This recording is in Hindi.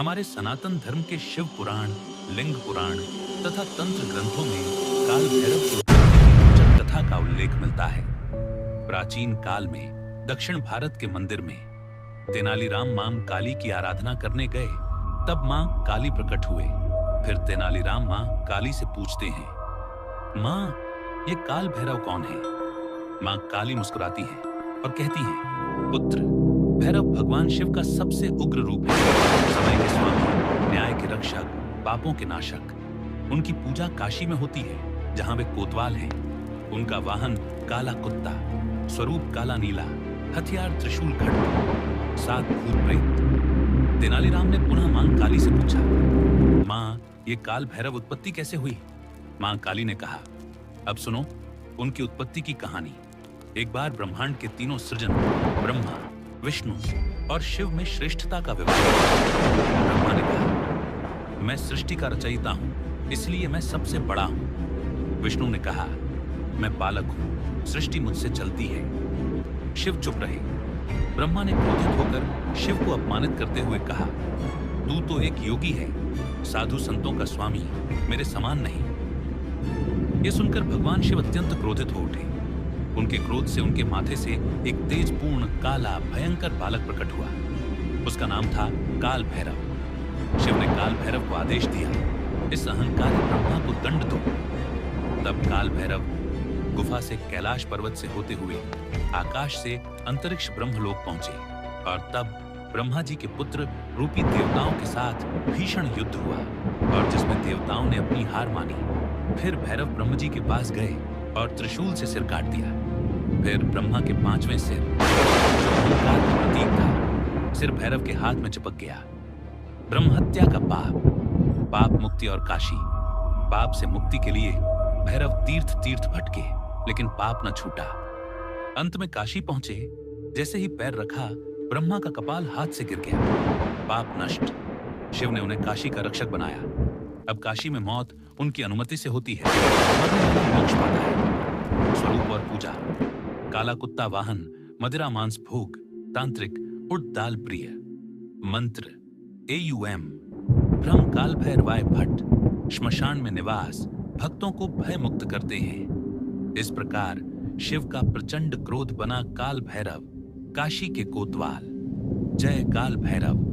हमारे सनातन धर्म के शिव पुराण, लिंग पुराण तथा तंत्र ग्रंथों में काल भैरव की उत्पत्ति की रोचक कथा का उल्लेख मिलता है। प्राचीन काल में दक्षिण भारत के मंदिर में तेनालीराम मां काली की आराधना करने गए, तब मां काली प्रकट हुए। फिर तेनालीराम मां काली से पूछते हैं, मां, ये काल भैरव कौन है? मां काली मुस्कुराती है और कहती है, पुत्र, भैरव भगवान शिव का सबसे उग्र रूप है। समय के स्वामी, न्याय के रक्षक, पापों के नाशक। उनकी पूजा काशी में होती है, जहां वे कोतवाल हैं। उनका वाहन काला कुत्ता, स्वरूप काला नीला, हथियार त्रिशूल खड्ग, 7 भूत प्रेत। तेनालीराम ने पुनः मां काली से पूछा, मां, ये काल भैरव उत्पत्ति कैसे हुई? मां काली ने कहा, अब सुनो उनकी उत्पत्ति की कहानी। एक बार ब्रह्मांड के तीनों सृजन ब्रह्मा, विष्णु और शिव में श्रेष्ठता का विवाद। ब्रह्मा ने कहा, मैं सृष्टि का रचयिता हूं, इसलिए मैं सबसे बड़ा हूं। विष्णु ने कहा, मैं बालक हूं, सृष्टि मुझसे चलती है। शिव चुप रहे। ब्रह्मा ने क्रोधित होकर शिव को अपमानित करते हुए कहा, तू तो एक योगी है, साधु संतों का स्वामी, मेरे समान नहीं। यह सुनकर भगवान शिव अत्यंत क्रोधित हो उठे। उनके क्रोध से उनके माथे से एक तेजपूर्ण काला भयंकर बालक प्रकट हुआ। उसका नाम था काल भैरव। शिव ने काल भैरव को आदेश दिया, इस अहंकारी ब्रह्मा को दंड दो। तब काल भैरव गुफा से कैलाश पर्वत से होते हुए आकाश से अंतरिक्ष ब्रह्मलोक पहुंचे, और तब ब्रह्मा जी के पुत्र रूपी देवताओं के साथ भीषण युद्ध हुआ, और जिसमें देवताओं ने अपनी हार मानी। फिर भैरव ब्रह्म जी के पास गए और त्रिशूल से सिर काट दिया। फिर ब्रह्मा के 5वें सिर, जो अहंकार का प्रतीक था, सिर भैरव के हाथ में चिपक गया। ब्रह्म हत्या का पाप मुक्ति और काशी। पाप से मुक्ति के लिए भैरव तीर्थ तीर्थ भटके, लेकिन पाप न छूटा। अंत में काशी पहुंचे। जैसे ही पैर रखा, ब्रह्मा का कपाल हाथ से गिर गया। पाप नष्ट। शिव ने उन्हें काशी का रक्षक बनाया। अब काशी में मौत उनकी अनुमति से होती है, मरने वाला मोक्ष पाता है। स्वरूप और पूजा, काला कुत्ता वाहन, मदिरा मांस भोग, तांत्रिक उड़ दाल प्रिय। मंत्र AUM, ब्रह्म काल भैरवाय भट्ट, श्मशान में निवास, भक्तों को भय मुक्त करते हैं। इस प्रकार शिव का प्रचंड क्रोध बना काल भैरव, काशी के कोतवाल। जय काल भैरव।